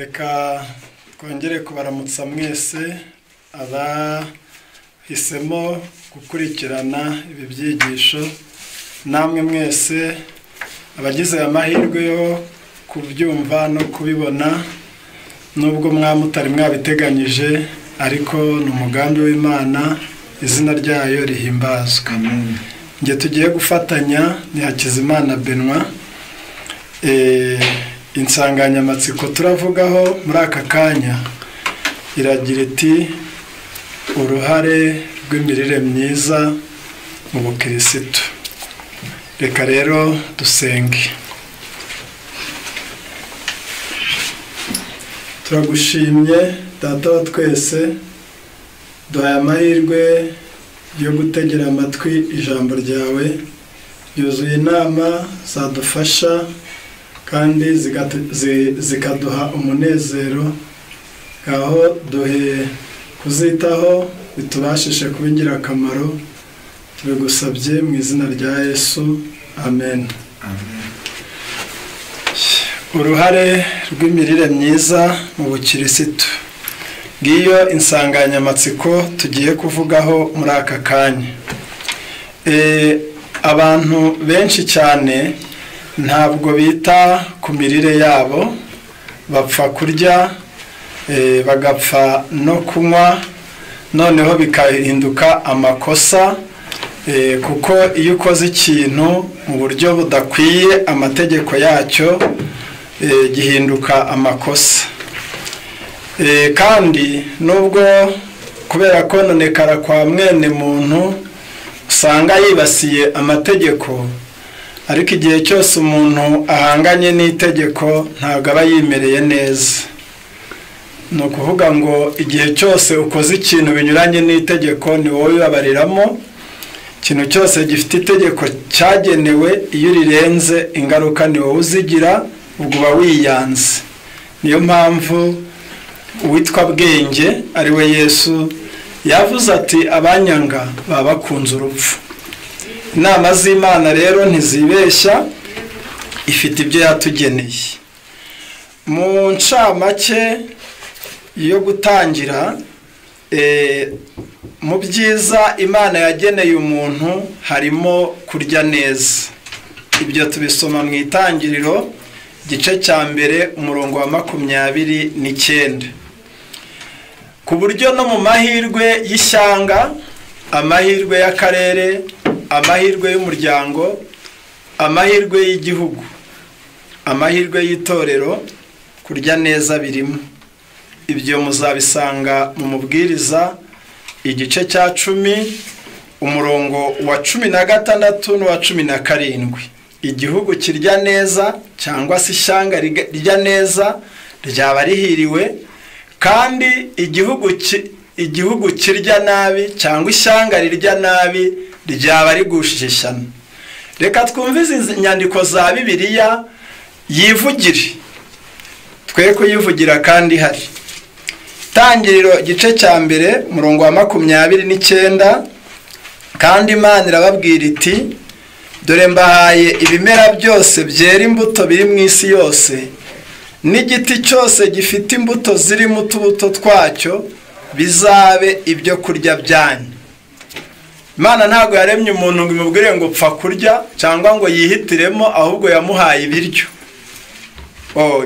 reka twongere kubaramutsa mwese abahisemo gukurikirana ibi byigisho, namwe mwese abagize amahirwe yo kubyumva no kubibona, nubwo mwamutari mwabiteganyije, ariko ni umugambi w'Imana, izina ryayo rihimbazwe. Nge tugiye gufatanya ni Hakizimana Benoit. Insanganyamatsiko turavugaho muri aka kanya iragira iti uruhare rw'imirire myiza mu bukirisitu. Reka rero dusenge. Turagushimye Data wa twese, duhaye amahirwe yo gutegera amatwi ijambo ryawe, yuzuye inama zadufasha kandi zikaduha umunezero. Aho duhe kuzitaho bitubashishe kuba ingirakamaro, tubigusabye mu izina rya Yesu, amen. Uruhare rw'imirire myiza mu bukirisitu, ngiyo insanganyamatsiko tugiye kuvugaho muri aka kanya. Abantu benshi cyane ntabwo bita ku mirire yabo, bapfa kurya bagapfa no kunywa, noneho bikahinduka amakosa, kuko iyo ukoze ikintu mu buryo budakwiye amategeko yacyo gihinduka amakosa. Kandi nubwo kubera kononekara kwa mwene muntu usanga yibasiye amategeko, ariko igihe cyose umuntu ahanganye n'itegeko ntabwo aba yimereye neza. Ni ukuvuga ngo igihe cyose ukoze ikintu binyuranye n'itegeko ni wowe ubabariramo. Ikintu cyose gifite itegeko cyagenewe, iyo urirenze ingaruka ni wowe uzigira, ubwo uba wiyanze. Niyo mpamvu uwitwa Bwenge ari we Yesu yavuze ati abanyanga baba bakunze urupfu. Inama z'Imana rero ntizibeshya, ifite ibyo yatugeneye. Mu ncamake yo gutangira, mu byiza Imana yageneye umuntu harimo kurya neza. Ibyo tubisoma mu Itangiriro igice cya mbere umurongo wa 29. Ku buryo no mu mahirwe y'ishyanga, amahirwe y'akarere, amahirwe y'umuryango, amahirwe y'igihugu, amahirwe y'itorero, kurya neza birimo. Ibyo muzabisanga mu Mubwiriza igice cya 10 umurongo wa 16 n'uwa 17. Igihugu kirya neza cyangwa se ishyanga rirya neza ryaba rihiriwe, kandi igihugu kirya nabi cyangwa ishyanga rirya nabi ryaba rigushije ishyano. Reka twumve izi nyandiko za Bibiliya yivugire, twe kuyivugira kandi hari. Itangiriro igice cya mbere umurongo wa 29. Kandi Imana irababwira iti dore mbahaye ibimera byose byera imbuto biri mu isi yose, n'igiti cyose gifite imbuto ziri mu tubuto twacyo bizabe ibyo kurya byanyu. Imana ntabwo yaremye umuntu ngo imubwire ngo pfa kurya cyangwa ngo yihitiremo, ahubwo yamuhaye ibiryo.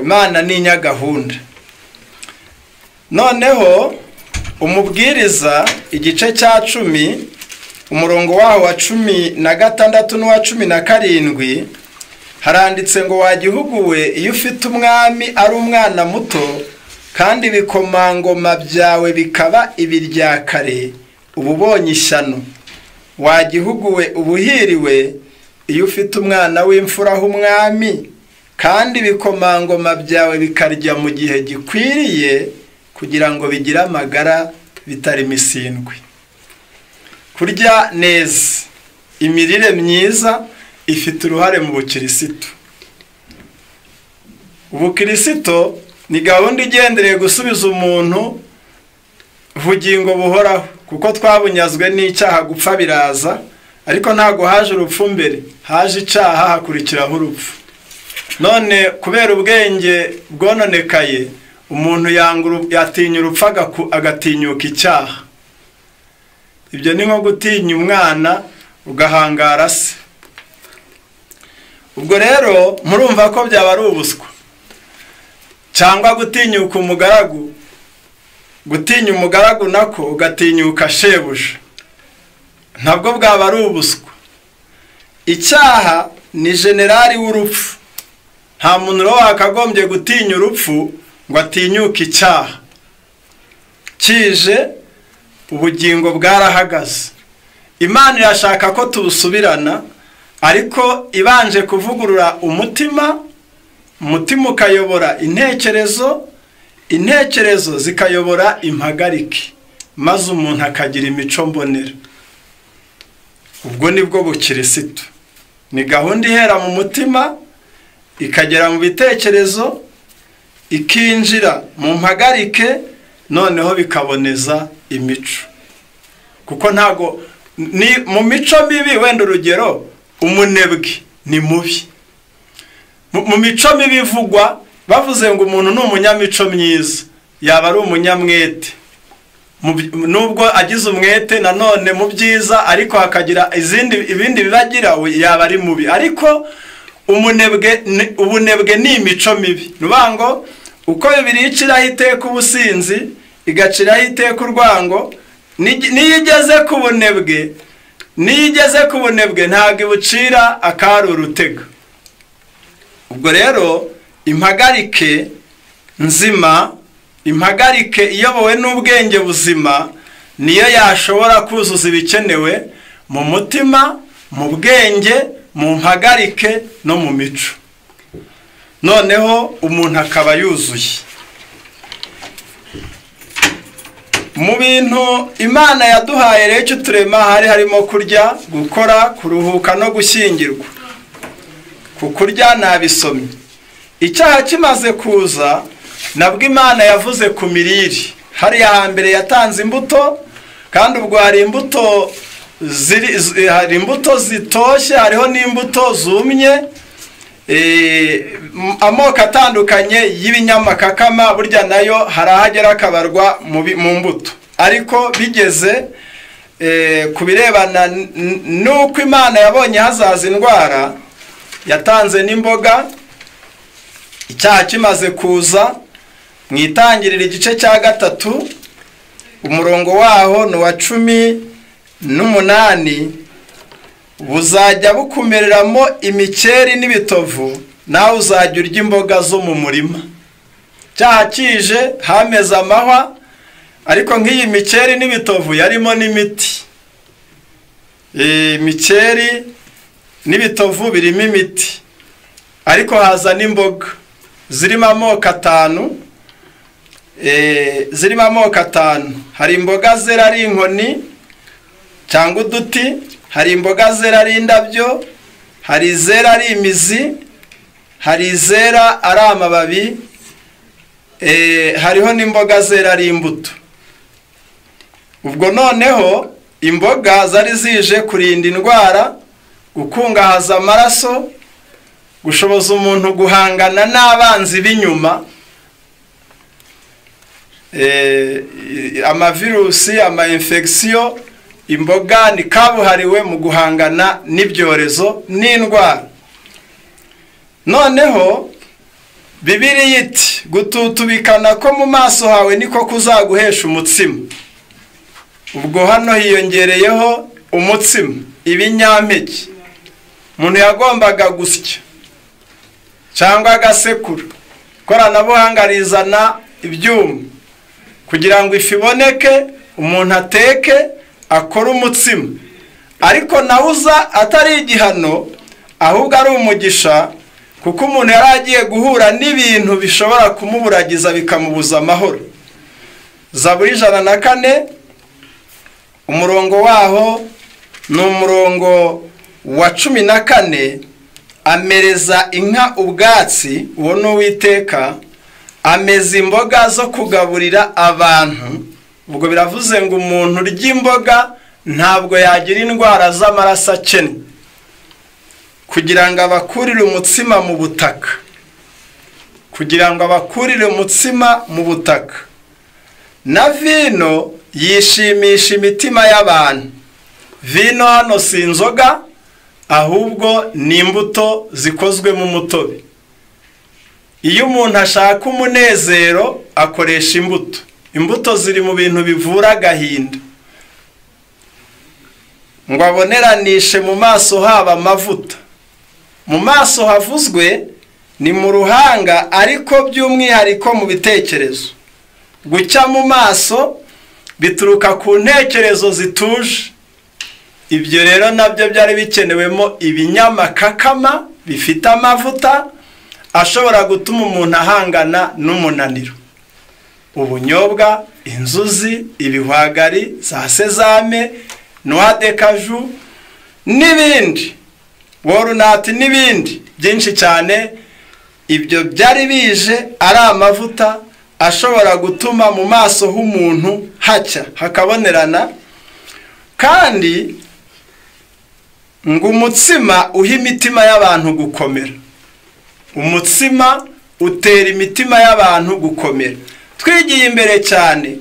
Imana ni inyagahunda. Noneho Umubwiriza igice cya 10 umurongo waho wa 16 n'uwa 17 haranditse ngo wagihugu we, iyo ufite umwami ari umwana muto kandi ibikomangoma byawe bikaba ibirya kare, uba ubonye ishyano. Wagihugu we ubuhiriwe, iyo ufite umwana w'imfura h'umwami kandi ibikomangoma byawe bikarya mu gihe gikwiriye, kugira ngo bigire amagara bitari misindwe. Kurya neza, imirire myiza ifite uruhare mu bukirisitu. Ubukirisitu ni gahunda igendereye gusubiza umuntu ubugingo buhoraho, kuko twabunyazwe n'icyaha, gupfa biraza, ariko ntago haje urupfu mbere, haje icyaha hakurikiraho urupfu. None kubera ubwenge bwononekaye, umuntu yatinya urupfu agatinyuka icyaha. Ibyo ni nko gutinya umwana ugahangara se. Ubwo rero murumva ko byaba ari ubuswa. Cyangwa gutinyuka umugaragu, gutinya umugaragu nako ugatinyuka shebuja, ntabwo bwaba ari ubuswa. Icyaha ni generali w'urupfu. Nta muntu rero wakagombye gutinya urupfu ngo atinyuke icyaha. Kije ubugingo bwarahagaze. Imana irashaka ko tubusubirana, ariko ibanje kuvugurura umutima ukayobora intekerezo zikayobora impagarike, maze umuntu akagira imico mbonera. Ubwo nibwo bukirisitu. Ni gahunda ihera mu mutima ikagera mu bitekerezo ikinjira mu mpagarike, noneho bikaboneza imico. Kuko ntago ni mu mico mibi, wenda urugero umunebwe ni mubi. Mu mico mibi ivugwa bavuze ngo umuntu ni umunyamico myiza, yaba ari umunyamwete. Nubwo agize umwete nanone mu byiza, ariko hakagira ibindi bibagira, yaba ari mubi. Ariko ubunebwe ni imico mibi. Nubango uko Bibiliya iciraho iteka ubusinzi, igaciraho iteka urwango, niyigeze ku bunebwe ntabwo ibucira akari urutega. Ubwo rero impagarike nzima, impagarike iyobowe n'ubwenge buzima, niyo yashobora kuzuza ibikenewe mu mutima, mu bwenge, mu mpagarike no mu mico. Noneho umuntu akaba yuzuye. Mu bintu Imana yaduhaye rero icyo turema harimo kurya, gukora, kuruhuka no gushyingirwa. Ku kurya nabisomye. Icyaha kimaze kuza, nabwo Imana yavuze ku mirire. Hariya hambere yatanze imbuto, kandi ubwo hari imbuto zitoshye, hariho n'imbuto zumye, amoko atandukanye y'ibinyamakakama. Burya nayo hari ahagera akabarwa mu mbuto. Ariko bigeze ku birebana n'uko Imana yabonye hazaza indwara, yatanze n'imboga. Icyaha kimaze kuza, mu Itangiriro igice cya 3 umurongo waho ni wa 18, buzajya bukumereramo imikeri n'ibitovu, nawe uzajya urya imboga zo mu murima. Cyaha kije hameze amahwa, ariko nk'iyi mikeri n'ibitovu yarimo n'imiti. Mikeri n'ibitovu birimo imiti, ariko haza n'imboga zirimo amoko 5. Hari imboga zera ari inkoni cyangwa uduti, hari imboga zera ari indabyo, hari izera ari imizi, hari izera ari amababi, hariho n'imboga zera ari imbuto. Ubwo noneho imboga zari zije kurinda indwara, gukungahaza amaraso, gushoboza umuntu guhangana n'abanzi b'inyuma, amavirusi, ama-infection. Imboga ni kabuhariwe mu guhangana n'ibyorezo n'indwara. Noneho Bibiliya iti gututubikana ko mu maso hawe niko kuzaguhesha umutsima. Ubwo hano hiyongereyeho umutsima, ibinyampeke. Umuntu yagombaga gusya cyangwa agasekura. Koranabuhanga rizana ibyuma kugira ngo ifu iboneke, umuntu ateke, akora umutsima. Ariko nawuza atari igihano, ahubwo ari umugisha, kuko umuntu yari agiye guhura n'ibintu bishobora kumuburagiza bikamubuza amahoro. Zaburi 104 umurongo waho ni umurongo wa 14. Amereza inka ubwatsi, uwo ni Uwiteka, ameza imboga zo kugaburira abantu. Ubwo biravuze ngo umuntu urya imboga ntabwo yagira indwara z'amaraso akennye, kugira ngo abakurire umutsima mu butaka, kugira ngo abakurire umutsima mu butaka, na vino yishimisha imitima y'abantu. Vino hano si inzoga, ahubwo ni imbuto zikozwe mu mutobe. Iyo umuntu ashaka umunezero akoresha imbuto. Imbuto ziri mu bintu bivura agahinda. Ngo aboneranishe mu maso haba amavuta. Mu maso havuzwe ni mu ruhanga, ariko by'umwihariko mu bitekerezo. Gucya mu maso bituruka ku ntekerezo zituje. Ibyo rero nabyo byari bikenewemo ibinyamakakama bifite amavuta ashobora gutuma umuntu ahangana n'umunaniro. Ubunyobwa, inzuzi, ibihwagari, za sezame, noix de cajou n'ibindi, walnut n'ibindi byinshi cyane. Ibyo byari bije ari amavuta ashobora gutuma mu maso h'umuntu hacya hakabonerana. Kandi ngo umutsima uha imitima y'abantu gukomera. Umutsima utera imitima y'abantu gukomera. Twigiye imbere cyane,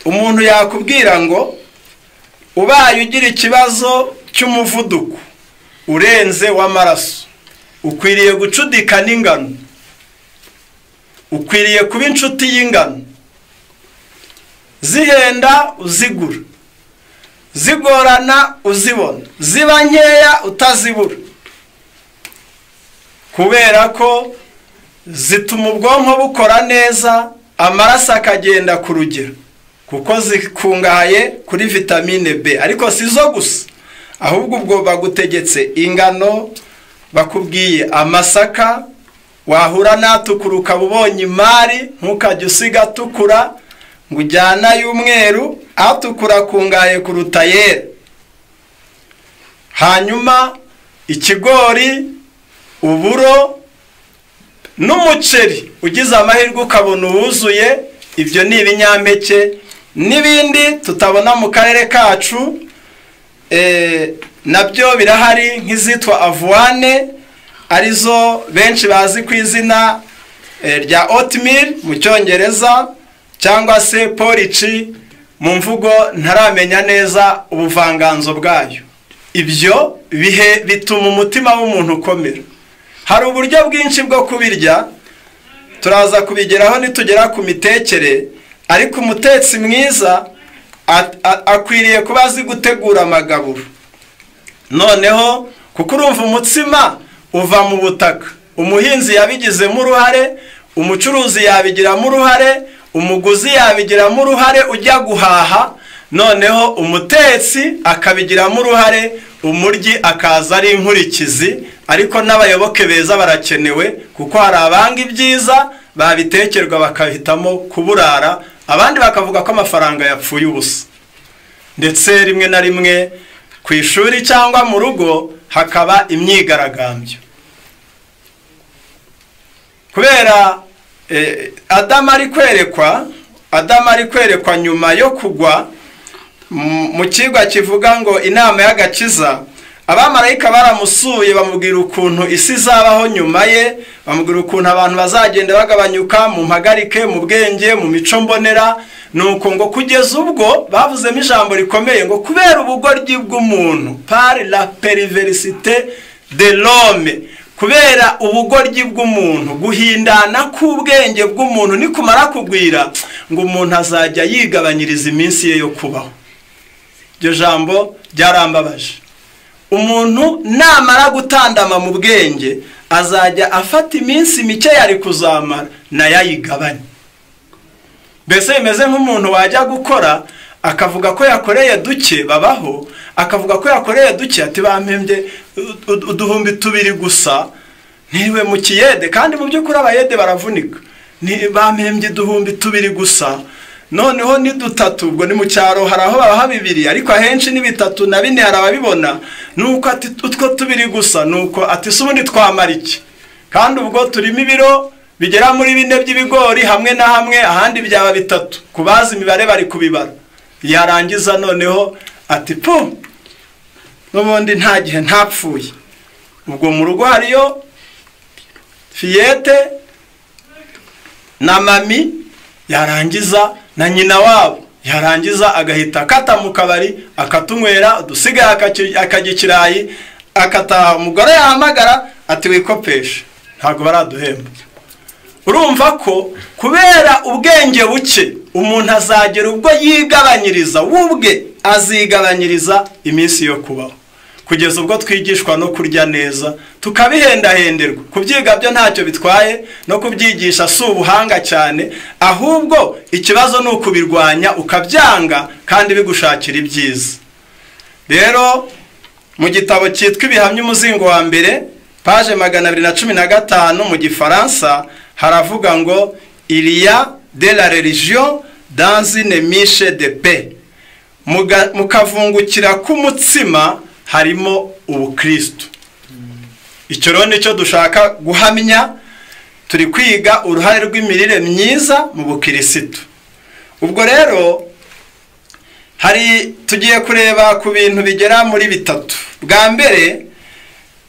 umuntu yakubwira ngo ubaye ugira ikibazo cy'umuvuduko urenze w'amaraso, ukwiriye gucudika n'ingano, ukwiriye kuba inshuti y'ingano. Zihenda uzigura, zigorana uzibona, ziba nkeya utazibura, kubera ko zituma ubwonko bukora neza, amaraso akagenda ku rugero, kuko zikungahaye kuri vitamine B. Ariko si zo gusa, ahubwo ubwo bagutegetse ingano, bakubwiye amasaka, wahura n'atukura ukaba ubonye imari, ntukajya usiga atukura ngo ujyana y'umweru, atukura akungahaye kuruta yera. Hanyuma ikigori, uburo n'umuceri ugize amahirwe ukabona uwuzuye, ibyo ni ibinyampeke. N'ibindi tutabona mu karere kacu nabyo birahari, nk'izitwa avoine, arizo benshi bazi ku izina rya oatmeal mu cyongereza, cyangwa se porridge mu mvugo ntaramenya neza ubuvanganzo bwayo. Ibyo bituma umutima w'umuntu ukomera. Hari uburyo bwinshi bwo kubirya, turaza kubigeraho nitugera ku mitekere, ariko umutetsi mwiza akwiriye kuba azi gutegura amagaburo. Noneho kuko urumva umutsima uva mu butaka, umuhinzi yabigizemo uruhare, umucuruzi yabigiramo uruhare, umuguzi yabigiramo uruhare ujya guhaha, noneho umutetsi akabigiramo uruhare, umuryi akaza ari inkurikizi. Ariko n'abayoboke beza barakenewe, kuko hari abanga ibyiza babitekerwa bakahitamo kuburara, abandi bakavuga ko amafaranga yapfuye ubusa. Ndetse rimwe na rimwe ku ishuri cyangwa mu rugo hakaba imyigaragambyo, kubera Adamu ari kwerekwa nyuma yo kugwa mu kigwa kivuga ngo inama y'agakiza. Abamarayika baramusuye bamubwira ukuntu isi izabaho nyuma ye, bamubwira ukuntu abantu bazagenda bagabanyuka mu mpagarike, mu bwenge, mu mico mbonera. Nuko ngo kugeza ubwo bavuzemo ijambo rikomeye ngo kubera ubugoryi bw'umuntu, par la perversité de l'homme, kubera ubugoryi bw'umuntu, guhindana k'ubwenge bw'umuntu nikumara kugwira, ngo umuntu azajya yigabanyiriza iminsi ye yo kubaho. Iryo jambo ryarambabaje. Umuntu namara gutandama mu bwenge azajya afata iminsi mike yari kuzamara nayayigabanye. Mbese bimeze nk'umuntu wajya gukora akavuga ko yakoreye duke, babaho akavuga ko yakoreye duke, ati bampembye uduhumbi 2 gusa, ntiwe mu kiyede, kandi mu by'ukuri abayede baravunika. Ni bampembye uduhumbi 2 gusa, noneho ni 3, ubwo ni mu cyaro hari aho babaha 2, ariko ahenshi ni 3 na 4 harababibona. Nuko ati utwo 2 gusa, nuko ati subundi twamara iki? Kandi ubwo turimo ibiro bigera muri 4 by'ibigori hamwe na hamwe, ahandi byaba 3, kubaza imibare bari kubibara. Yarangiza noneho ati pu, n'ubundi nta gihe ntapfuye. Ubwo mu rugo hariyo fiyete na mami, yarangiza na nyina wabo, yarangiza agahita akata mu kabari akatunywera, udusigaye akajya ikirayi, akataha. Umugore yahamagara ati wikopesha, ntabwo baraduhemba. Urumva ko kubera ubwenge buke umuntu azagera ubwo yigabanyiriza, ubwe azigabanyiriza iminsi yo kubaho, kugeza ubwo twigishwa no kurya neza tukabihendahenderwa. Kubyiga byo ntacyo bitwaye, no kubyigisha si ubuhanga cyane, ahubwo ikibazo ni ukubirwanya ukabyanga kandi bigushakira ibyiza. Rero mu gitabo cyitwa Ibihamya umuzingo wa mbere, page 215 mu Gifaransa haravuga ngo il y a de la religion dans une miche de paix. Mukavungukira k'umutsima harimo ubukristo. Icyo rero nicyo dushaka guhamya. Turi kwiga uruhare rw'imirire myiza mu bukirisitu. Ubwo rero tugiye kureba ku bintu bigera muri bitatu. Bwa mbere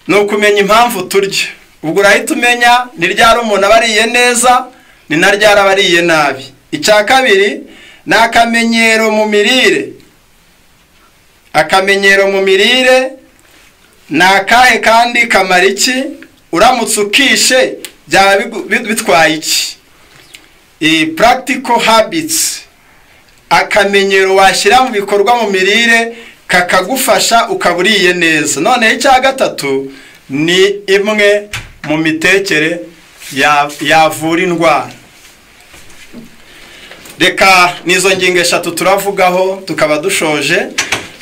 ni ukumenya impamvu turya. Ubwo urahita umenya ni ryari umuntu aba ariye neza, ni na ryari aba ariye nabi. Icya kabiri ni akamenyero mu mirire. Akamenyero mu mirire ni akahe kandi kamara iki? Uramutse ukishe byaba bitwaye iki? Practical habits, akamenyero washyira mu bikorwa mu mirire kakagufasha ukaburiye neza. Noneho icya gatatu ni imwe mu mitekere yavura indwara. Reka nizo ngingo eshatu turavugaho tukaba dushoje.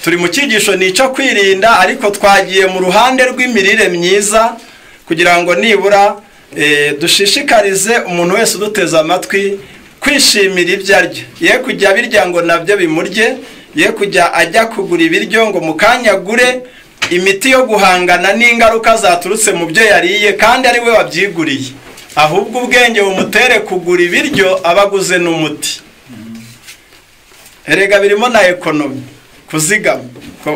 Turi mu cyigisho nicyo kwirinda, ariko twagiye mu ruhande rw'imirire myiza kugira ngo nibura dushishikarize umuntu wese uduteze amatwi kwishimira ibyo arya, ye kujya birya ngo nabyo bimurye, ye kujya ajya kugura ibiryo ngo mukanyagure imiti yo guhangana n'ingaruka zaturutse mu byo yariye kandi ari we wabyiguriye, ahubwo ubwenge bumutere kugura ibiryo abaguze n'umuti. Erega birimo na ekonomi, kuzigama.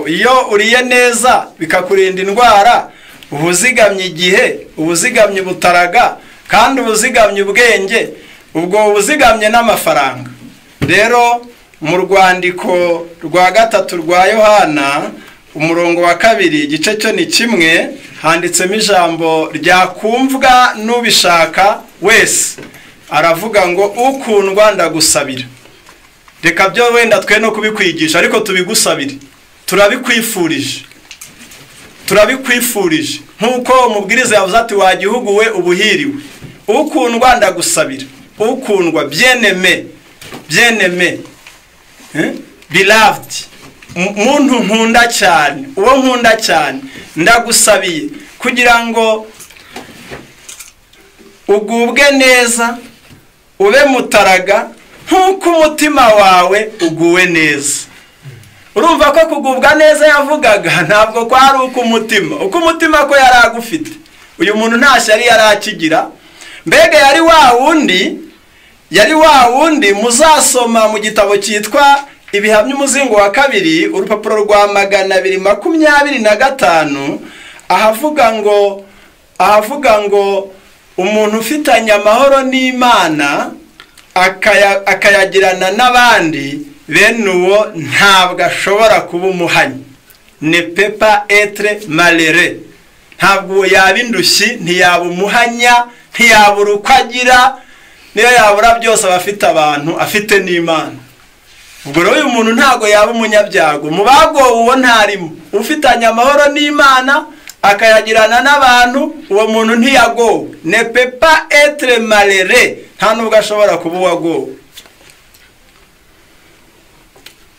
Iyo uriye neza bikakurinda indwara, ubuzigamye igihe, ubuzigamye butaraga, kandi ubuzigamye ubwenge, ubwo ubuzigamye n'amafaranga. Rero mu rwandiko rwa 3 rwa Yohana umurongo wa 2 igice cyo ni kimwe, handitsemo ijambo ryakumvwa n'ubishaka wese. Aravuga ngo ukundwa ndagusabira. Reka byo wenda twe no kubikwigisha, ariko tubigusabire, turabikwifurije, turabikwifurije. Nkuko umubwiriza yavuze ati wa gihugu we ubuhiriwe. Ukundwa ndagusabira, ukundwa, bien-aimé, bien-aimé, beloved, muntu nkunda cyane, uwo nkunda cyane, ndagusabiye kugira ngo ugubwe neza, ube mutaraga nkuko umutima wawe uguwe neza. Urumva ko kugubwa neza yavugaga ntabwo ko ari uko umutima ko yari agufite. Uyu muntu nta shyari yari akigira, mbega yari wa wundi muzasoma mu gitabo cyitwa Ibihamya umuzingo wa 2 urupapuro rwa 225, ahavuga ngo umuntu ufitanye amahoro n'Imana akayagirana n'abandi, bene uwo ntabwo ashobora kuba umuhanyi. Ne peut pas être malheureux. Ntabwo yaba indushyi, ntiyaba umuhanya, ntiyabura uko agira, niyo yabura byose abafite abantu afite n'Imana. Ubwo rero uyu muntu ntabwo yaba umunyabyago. Mu bagowe uwo ntarimo. Ufitanye amahoro n'Imana akayagirana n'abantu, uwo muntu ntiyagowe. Ne peut pas être malheureux. Nta nubwo ashobora kuba uwagowe.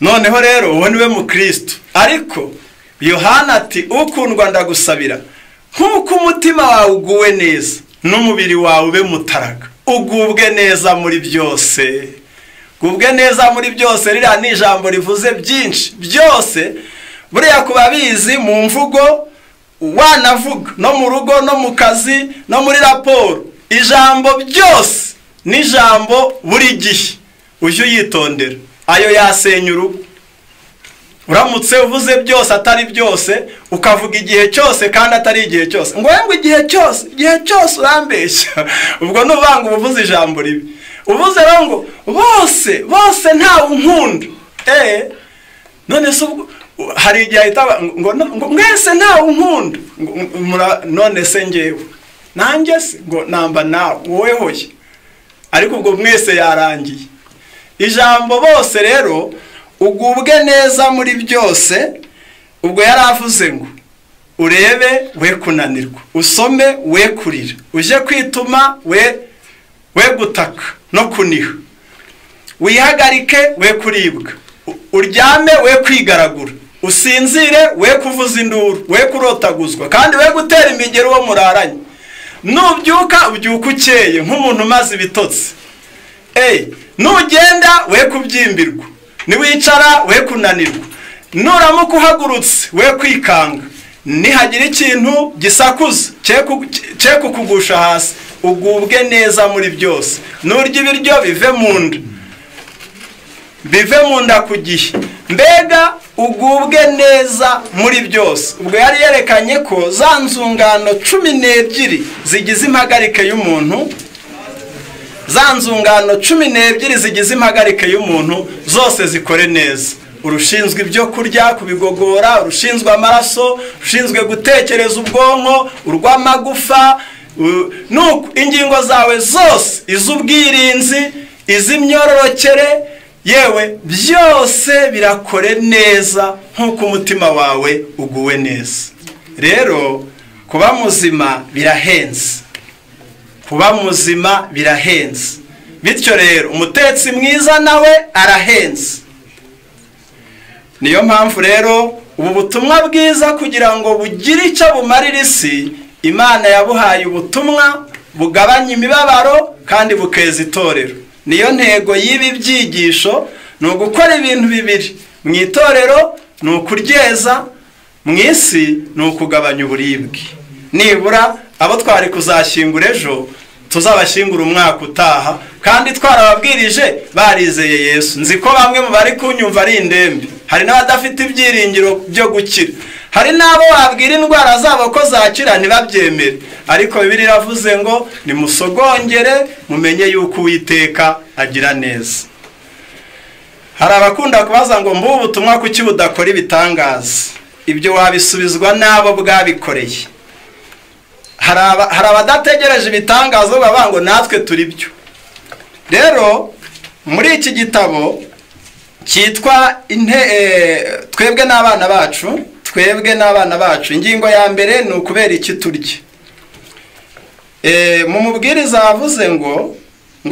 Noneho rero uwo niwe mu Kristo. Ariko Yohana ati ukundwa ndagusabira nkuko umutima wawe uguwe neza n'umubiri wawe ube mutaraga, ugubwe neza muri byose. Gubwe neza muri byose rira ni ijambo rivuze byinshi. Byose buriya kubabizi mu mvugo wanavuga, no mu rugo, no mu kazi, no muri raporo. Ijambo byose ni ijambo buri gihe ujye uyitondera. Ayo yasenya urugo, uramutse uvuze byose atari byose, ukavuga igihe cyose kandi atari igihe cyose, ngo igihe cyose urambeshya, ubwo nuvanga ubuvuze ijambo ribi. Uvuze rero ngo bose ntawe unkunda, none se ubwo hari igihe ahita ngo mwese ntawe unkunda, none se ngewe nanjye se ngo namba nawe wowe hoye, ariko ubwo mwese yarangiye. Ijambo bose rero, ugubwe neza muri byose, ubwo yaravuze ngo urebe we kunanirwa, usome we kurira, uje kwituma we gutaka no kuniha, wihagarike we kuribwa, uryame we kwigaragura, usinzire we kuvuza induru, we kurotaguzwa, kandi we gutera imigero uwo muraranye. Nubyuka ubyuka ukeye nk'umuntu umaze ibitotsi, nugenda we kubyimbirwa, niwicara we kunanirwa, nuramuka uhagurutse we kwikanga, nihagira ikintu gisakuza cye kukugusha hasi. Ugubwe neza muri byose, nurya ibiryo bive mu nda ku gihe, mbega ugubwe neza muri byose. Ubwo yari yerekanye ko za nzungano 12 zigize impagarike y'umuntu, za nzungano 12 zigize impagarike y'umuntu zose zikore neza. Urushinzwe ibyo kurya kubigogora, urushinzwe amaraso, urushinzwe gutekereza ubwonko, urw'amagufa, nuko ingingo zawe zose, iz'ubwirinzi, iz'imyororokere, yewe byose birakore neza nk'uko umutima wawe uguwe neza. Rero kuba muzima birahenze, bityo rero umutetsi mwiza nawe arahenze. Niyo mpamvu rero ubu butumwa bwiza kugira ngo bugire icyo bumarira isi, Imana yabuhaye ubutumwa bugabanya imibabaro kandi bukeza itorero. Niyo ntego y'ibi byigisho, ni ugukora ibintu bibiri: mu itorero ni ukuryeza, mu isi ni ukugabanya uburibwe. Nibura abo twari kuzashyingura ejo tuzabashyingura umwaka utaha, kandi twarababwirije barizeye Yesu. Nzi ko bamwe mu bari kunyumva ari indembe, hari n'abadafite ibyiringiro byo gukira, hari n'abo wabwira indwara zabo ko zakira ntibabyemere, ariko Bibiliya iravuze ngo nimusogongere mumenye yuko Uwiteka agira neza. Hari abakunda kubaza ngo mbu ubutumwa kuki budakora ibitangaza. Ibyo wabisubizwa n'abo bwabikoreye. Hari abadategereje ibitangazo baba ngo natwe turi byo. Rero muri iki gitabo cyitwa twebwe n'abana bacu, ingingo ya mbere ni ukubera iki turya. Mu mubwiriza yavuze ngo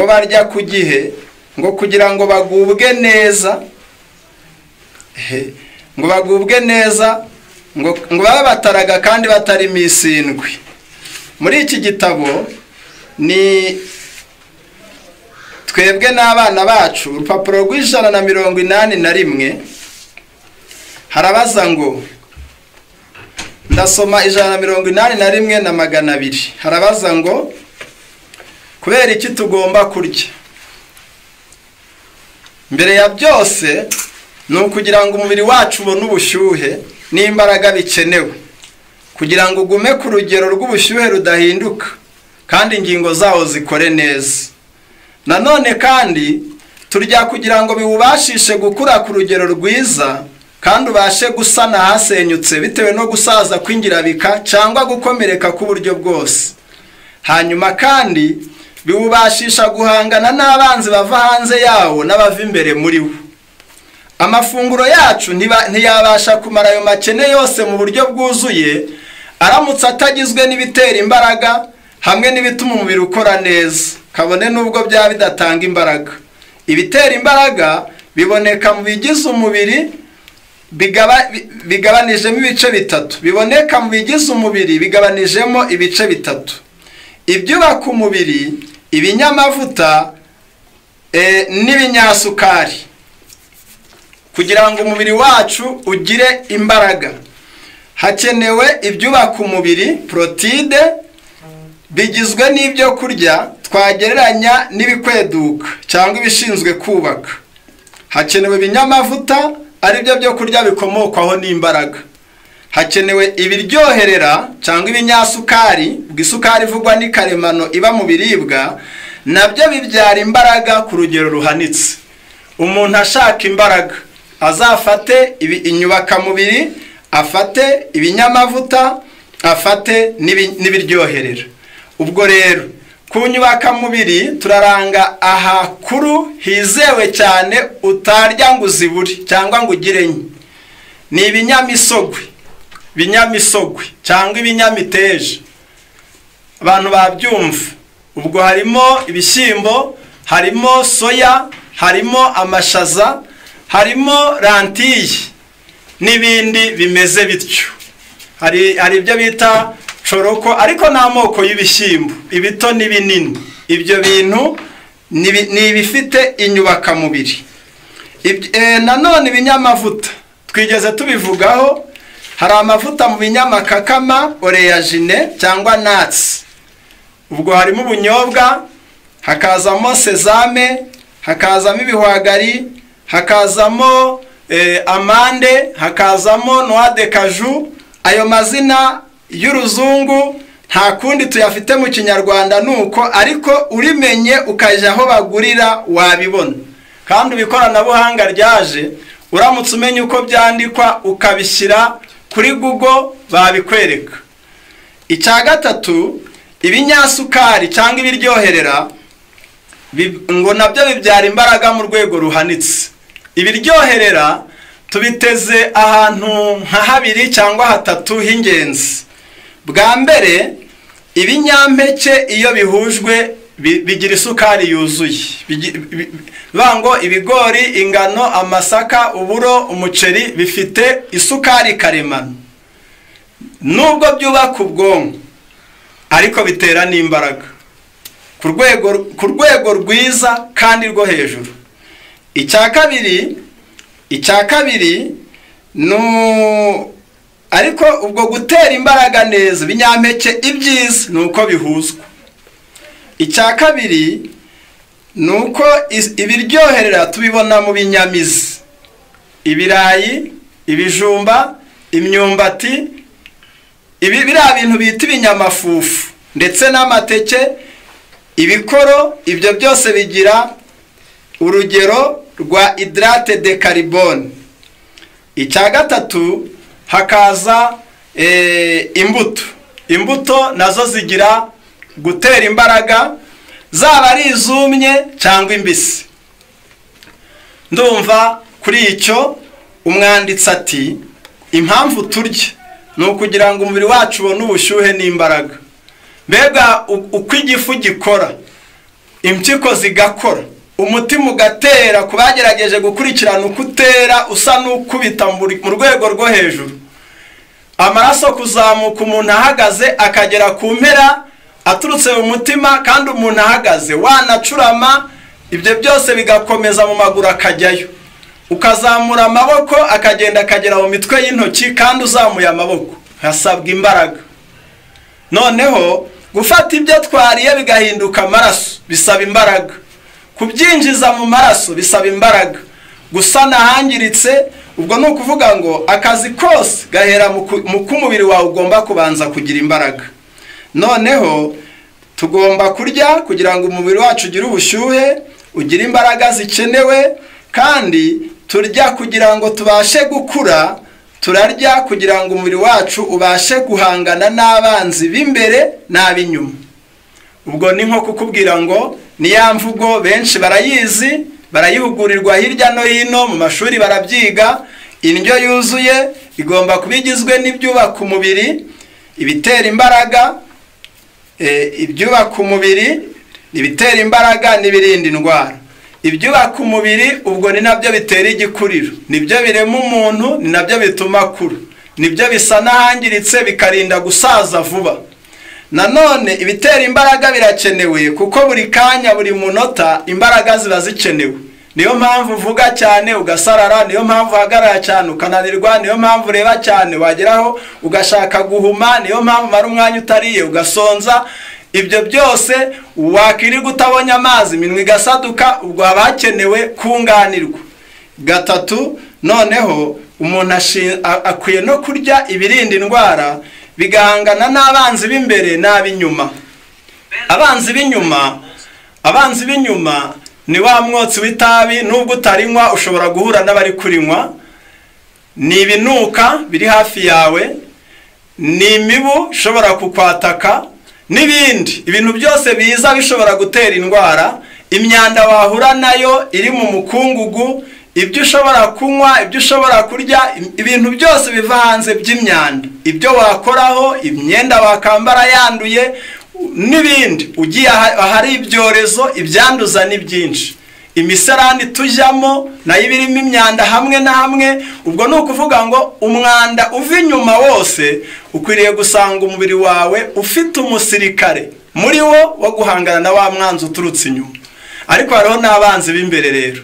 barya ku gihe, ngo kugira ngo bagubwe neza, ngo babe bataraga kandi batarimo isindwi. Muri iki gitabo ni twebwe n'abana bacu, urupapuro rw'181, harabaza ngo, ndasoma 181 na 200, harabaza ngo kubera iki tugomba kurya. Mbere ya byose ni ukugira ngo umubiri wacu ubone ubushyuhe n'imbaraga bikenewe, kugira ngo ugume ku rugero rw'ubushyuhe rudahinduka kandi ingingo zawo zikore neza. Nanone kandi turya kugira ngo biwubashishe gukura ku rugero rwiza kandi ubashe gusana hasenyutse bitewe no gusaza kw'ingirabika cyangwa gukomereka k'uburyo bwose. Hanyuma kandi biwubashisha guhangana n'abanzi bava hanze yawo n'abava imbere muri wo. Amafunguro yacu ntiyabasha kumara ayo makene yose mu buryo bwuzuye aramutse atagizwe n'ibitera imbaraga hamwe n'ibituma umubiri ukora neza, kabone nubwo byaba bidatanga imbaraga. Ibitera imbaraga biboneka mu bigize umubiri bigabanijemo ibice bitatu. Biboneka mu bigize umubiri bigabanijemo ibice bitatu: ibyubaka umubiri, ibinyamavuta n'ibinyasukari. Kugira ngo umubiri wacu ugire imbaraga hakenewe ibyubaka umubiri, proteine, bigizwe n'ibyo kurya twagereranya n'ibikweduka cyangwa ibishinzwe kubaka. Hakenewe ibinyamavuta ari byo kurya bikomokwaho n'imbaraga. Hakenewe ibiryoherera cyangwa ibinyasukari, ubwisukari ivugwa ni karemano iba mu biribwa, nabyo bibyara imbaraga ku rugero ruhanitse. Umuntu ashaka imbaraga azafate inyubakamubiri, afate ibinyamavuta, afate n'ibiryoherera. Ubwo rero ku nyubakamubiri turaranga ahakuru hizewe cyane utarya ngo uzibure cyangwa ngo ugire nke. Ni ibinyamisogwe cyangwa ibinyamiteja, abantu babyumva. Ubwo harimo ibishyimbo, harimo soya, harimo amashaza, harimo rantiye n'ibindi bimeze bityo. Hari ibyo bita choroko, ariko n'amoko y'ibishyimbo, ibito n'ibinini. Ibyo bintu ni ibifite inyubakamubiri. Nanone ibinyamavuta twigeze tubivugaho. Hari amavuta mu binyamakakama, oreyagine cyangwa nuts. Ubwo harimo ubunyobwa, hakazamo sezame, hakazamo ibihwagari, hakazamo amande, hakazamo noix de cajou. Ayo mazina y'uruzungu nta kundi tuyafite mu Kinyarwanda nuko, ariko urimenye ukajya aho bagurira wabibona. Kandi ubikoranabuhanga ryaje, uramutse umenye uko byandikwa ukabishyira kuri Google babikwereka. Icya gatatu, ibinyasukari cyangwa ibiryoherera ngo nabyo bibyara imbaraga mu rwego ruhanitse. Ibiryoherera tubiteze ahantu nka habiri cyangwa hatatu h'ingenzi. Bwa mbere, ibinyampeke iyo bihujwe bigira isukari yuzuye. Bango ibigori, ingano, amasaka, uburo, umuceri bifite isukari karemano. Nubwo byubaka ubwonko, ariko bitera n'imbaraga ku rwego rwiza kandi rwo hejuru. Icya kabiri ariko ubwo gutera imbaraga neza ibinyampeke ibyiza nuko bihuzwa. Icya kabiri nuko ibiryoherera tubibona mu binyamizi, ibirayi, ibijumba, imyumbati, biriya bintu bita ibinyamafufu, ndetse n'amateke, ibikoro. Ibyo byose bigira urugero rwa hydrate de carbone. Icya gatatu hakaza imbuto nazo zigira gutera imbaraga, zaba ari izumye cyangwa imbisi. Ndumva kuri icyo umwanditsi ati impamvu turya ni ukugira ngo umubiri wacu ubone ubushyuhe n'imbaraga. Mbega uko igifu gikora, impyiko zigakora, umutima ugatera, kubagerageje gukurikirana uko utera usa n'ukubita mu rwego rwo hejuru. Amaraso kuzamuka umuntu ahagaze akagera ku mpera aturutse mu mutima, kandi umuntu ahagaze wanacurama, ibyo byose bigakomeza mu maguru akajyayo. Ukazamura amaboko akagenda akagera mu mitwe y'intoki, kandi uzamuye amaboko hasabwa imbaraga. Noneho gufata ibyo twariye bigahinduka amaraso bisaba imbaraga. Kubyinjiza mu maraso bisaba imbaraga. Gusana ahangiritse, ubwo ni ukuvuga ngo akazi kose gahera mu k'umubiri wawe ugomba kubanza kugira imbaraga. Noneho tugomba kurya kugira ngo umubiri wacu ugire ubushyuhe, ugire imbaraga zikenewe, kandi turya kugira ngo tubashe gukura, turarya kugira ngo umubiri wacu ubashe guhangana n'abanzi b'imbere n'ab'inyuma. Ubwo ni nko kukubwira ngo ni ya mvugo benshi barayizi, barayihugurirwa hirya no hino mu mashuri barabyiga. Indyo yuzuye igomba kuba igizwe n'ibyubaka umubiri, ibitera imbaraga, ibyubaka umubiri, ibitera imbaraga n'ibirinda indwara. Ibyubaka umubiri ubwo ni nabyo bitera igikuriro, nibyo birema umuntu, ni nabyo bituma akura, nibyo bisa n'ahangiritse bikarinda gusaza vuba. Nanone ibitera imbaraga birakenewe, kuko buri kanya buri munota imbaraga ziba zikenewe. Niyo mpamvu uvuga cyane ugasarara, niyo mpamvu uhagarara cyane ukananirwa, niyo mpamvu ureba cyane wageraho ugashaka guhuma, niyo mpamvu mara umwanya utariye ugasonza. Ibyo byose wakirirwa utabonye amazi iminwa igasaduka, ubwo haba hakenewe kunganirwa. Gatatu noneho umuntu akwiye no kurya ibirinda indwara bigahangana n'abanzi b'imbere n'ab'inyuma. Abanzi b'inyuma ni wa mwotsi w'itabi, nubwo utarinywa ushobora guhura n'abari kurinywa, ni ibinuka biri hafi yawe, ni imibu ishobora kukwataka n'ibindi. Ibintu byose biza bishobora gutera indwara, imyanda wahura nayo iri mu mukungugu, ibyo ushobora kunywa, ibyo ushobora kurya, ibintu byose biva hanze by'imyanda, ibyo wakoraho, imyenda wakambara yanduye n'ibindi. Ugiye ahari ibyorezo, ibyanduza ni byinshi. Imiserani tujyamo nayo birimo imyanda hamwe na hamwe. Ubwo ni ukuvuga ngo umwanda uva inyuma wose ukwiriye gusanga umubiri wawe ufite umusirikare muri wo guhangana na wa mwanzi uturutse inyuma. Ariko hariho n'abanzi b'imbere rero.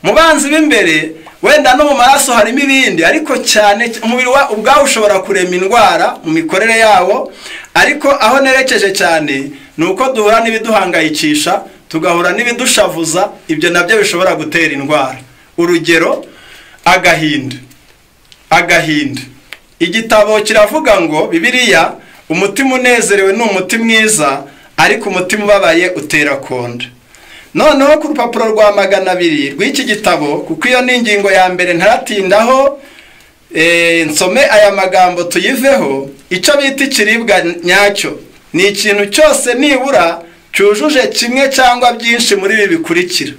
Mu banzi b'imbere wenda no mu maraso harimo ibindi, ariko cyane umubiri ubwawe ushobora kurema indwara mu mikorere yawo. Ariko aho nerekeje cyane ni uko duhura n'ibiduhangayikisha, tugahura n'ibidushavuza, ibyo nabyo bishobora gutera indwara. Urugero, agahinda. Igitabo kiravuga ngo Bibiliya, umutima unezerewe ni umuti mwiza, ariko umutima ubabaye utera konda. Noneho ku rupapuro rwa 200 rw'iki gitabo, kuko iyo ni ingingo ya mbere ntaratindaho, nsome aya magambo tuyiveho. Icyo bita ikiribwa nyacyo ni ikintu cyose nibura cyujuje kimwe cyangwa byinshi muri ibi bikurikira: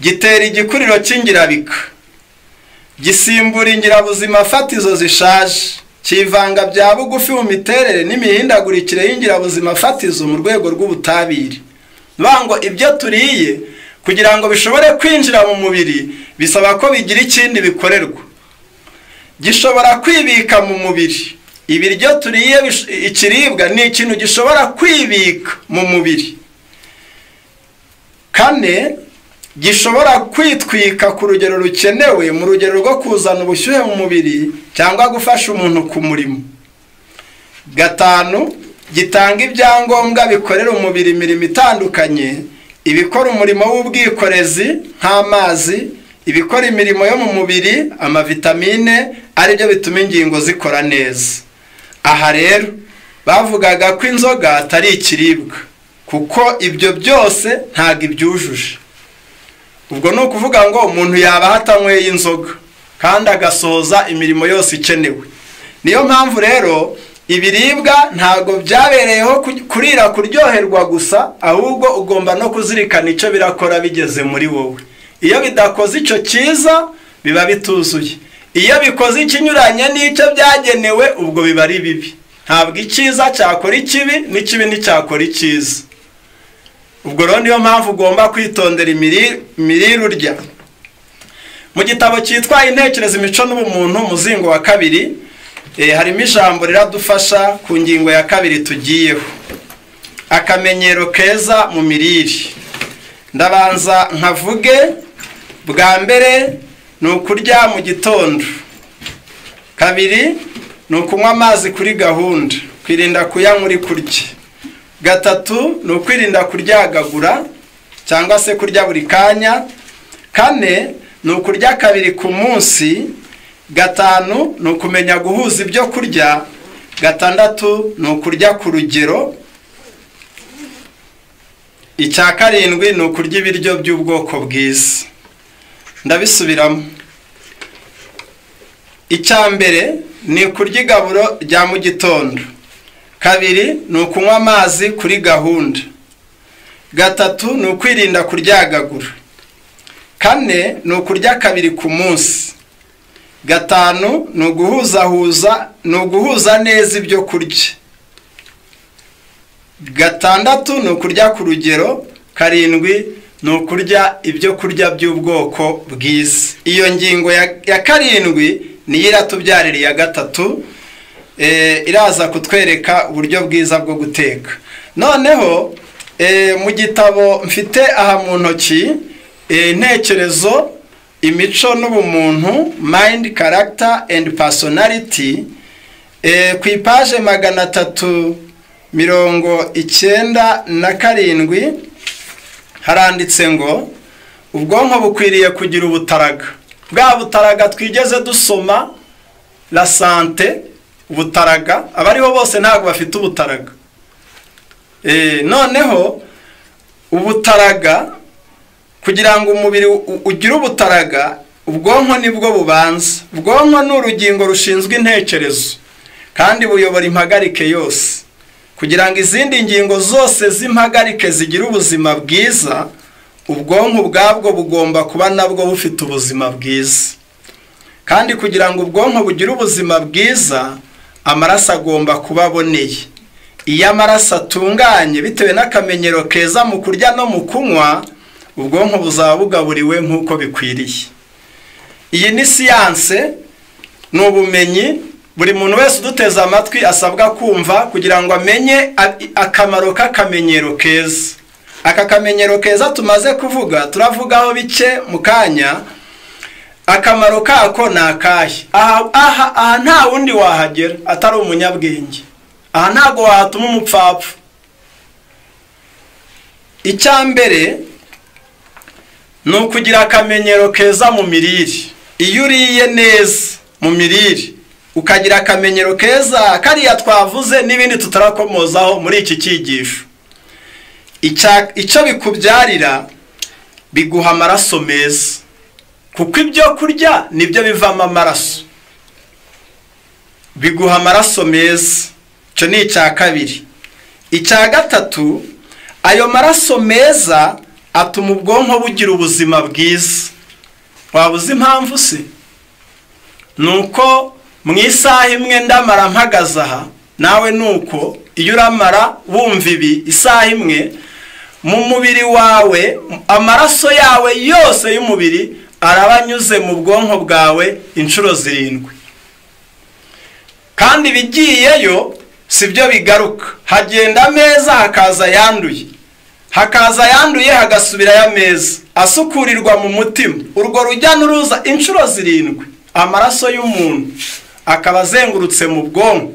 gitera igikuriro cy'ingirabika, gisimbura ingirabuzima fatizo zishaje, kivanga bya bugufi mu miterere n'imihindagurikire y'ingirabuzima fatizo mu rwego rw'ubutabire. Ngo ibyo turiye kugira ngo bishobore kwinjira mu mubiri bisaba ko bigira ikindi bikorerwa. Gishobora kwibika mu mubiri. Ibiryo turiye, ikiribwa ni ikintu gishobora kwibika mu mubiri. Kane, gishobora kwitwika ku rugero rukenewe, mu rugero rwo kuzana ubushyuhe mu mubiri cyangwa gufasha umuntu ku murimo. Gatanu, gitanga ibyangombwa bikorera umubiri imirimo itandukanye, ibikora umurimo w'ubwikorezi nk'amazi, ibikora imirimo yo mu mubiri, amavitamine, ari byo bituma ingingo zikora neza. Aha rero bavugaga ko inzoga atari ikiribwa, kuko ibyo byose ntabwo ibyujuje. Ubwo ni ukuvuga ngo umuntu yaba hatanyweye inzoga kandi agasohoza imirimo yose ikenewe. Niyo mpamvu rero ibiribwa ntago byabereyeho kurira kuryoherwa gusa, ahubwo ugomba no kuzirikana icyo birakora bigeze muri wowe. Iyo bidakoze icyo cyiza biba bituzuye, iyo bikoze ikinyuranye n'icyo byagenewe ubwo biba ari bibi. Ntabwo icyiza cyakora ikibi, n'ikibi nticyakora icyiza. Ubwo rero niyo mpamvu ugomba kwitondera imirire urya. Mu gitabo cyitwa Intekerezo, Imico n'Ubumuntu, muzingo wa 2, harimo ijambo riradufasha ku ngingo ya 2 tugiyeho: akamenyero keza mu mirire. Ndabanza nkavuge bwa mbere ni ukurya mu gitondo. 2 ni ukunywa amazi kuri gahunda, kwirinda kuyanywa uri kurya. 3 ni ukwirinda kuryagagura cyangwa se kurya buri kanya. 4 ni ukurya 2 ku munsi. 5 ni ukumenya guhuza ibyo kurya. 6 ni ukurya ku rugero. 7 ni ukurya ibiryo by'ubwoko bwiza. Ndabisubiramo: mbere ni kurya igaburo rya mu gitondo. 2 ni ukunywa amazi kuri gahunda. 3 ni ukwirinda kuryagagura. 4 ni ukurya 2 ku munsi. 5 ni uguhuza neza ibyo kurya. 6 ni ukurya ku rugero. 7 ni ukurya ibyo kurya by'ubwoko bwiza. Iyo ngingo ya 7 niyo iratubyarira iya 3, iraza kutwereka uburyo bwiza bwo guteka. Noneho mu gitabo mfite aha mu ntoki, Intekerezo, Imico n'Ubumuntu, Mind, Character and Personality, ku ipaje 397 haranditse ngo ubwonko bukwiriye kugira ubutaraga bwa butaraga twigeze dusoma la sante, ubutaraga abariho bose ntabwo bafite ubutaraga. Noneho ubutaraga kugira ngo umubiri ugire ubutaraga, ubwonko nibwo bubanza. Ubwonko ni urugingo rushinzwe intekerezo kandi buyobora impagarike yose. Kugira ngo izindi ngingo zose z'impagarike zigire ubuzima bwiza, ubwonko ubwabwo bugomba kuba nabwo bufite ubuzima bwiza. Kandi kugira ngo ubwonko bugire ubuzima bwiza, amaraso agomba kuba aboneye. Iyo amaraso atunganye bitewe n'akamenyero keza mu kurya no mu kunywa, ubwonko buzaba bugaburiwe nk'uko bikwiriye. Iyi ni siyanse, ni ubumenyi buri muntu wese uduteze amatwi asabwa kumva kugira ngo amenye akamaro k'akamenyero keza. Aka kamenyero keza tumaze kuvuga, turavugaho bike mu kanya. Akamaro kako ni akahe? Aha nta wundi wahagera atari umunyabwenge. Aha ntago wahatuma umupfapfa. Icyambere ni ukugira akamenyero keza mu mirire. Iyo uriye neza mu mirire, ukagira akamenyero keza kariya twavuze n'ibindi tutarakomozaho muri iki cyigisho, icyo bikubyarira biguha amaraso meza, kuko ibyo kurya nibyo bivamo amaraso. Biguha amaraso meza. Icyo ni icya kabiri. Icya gatatu, ayo maraso meza atuma ubwonko bugira ubuzima bwiza. Waba uzi impamvu se? Nuko mu isaha imwe ndamara mpagaze aha, nawe nuko iyo uramara wumva ibi isaha imwe, mu mubiri wawe amaraso yawe yose y'umubiri arabanyuze mu bwonko bwawe inshuro 7. Kandi bigiyeyo sibyo bigaruka, hagenda ameza hakaza yanduye, hakaza yanduye hagasubira ya meza, asukurirwa mu mutima. Urwo rujya n'uruza inshuro 7 amaraso y'umuntu akaba azengurutse mu bwonko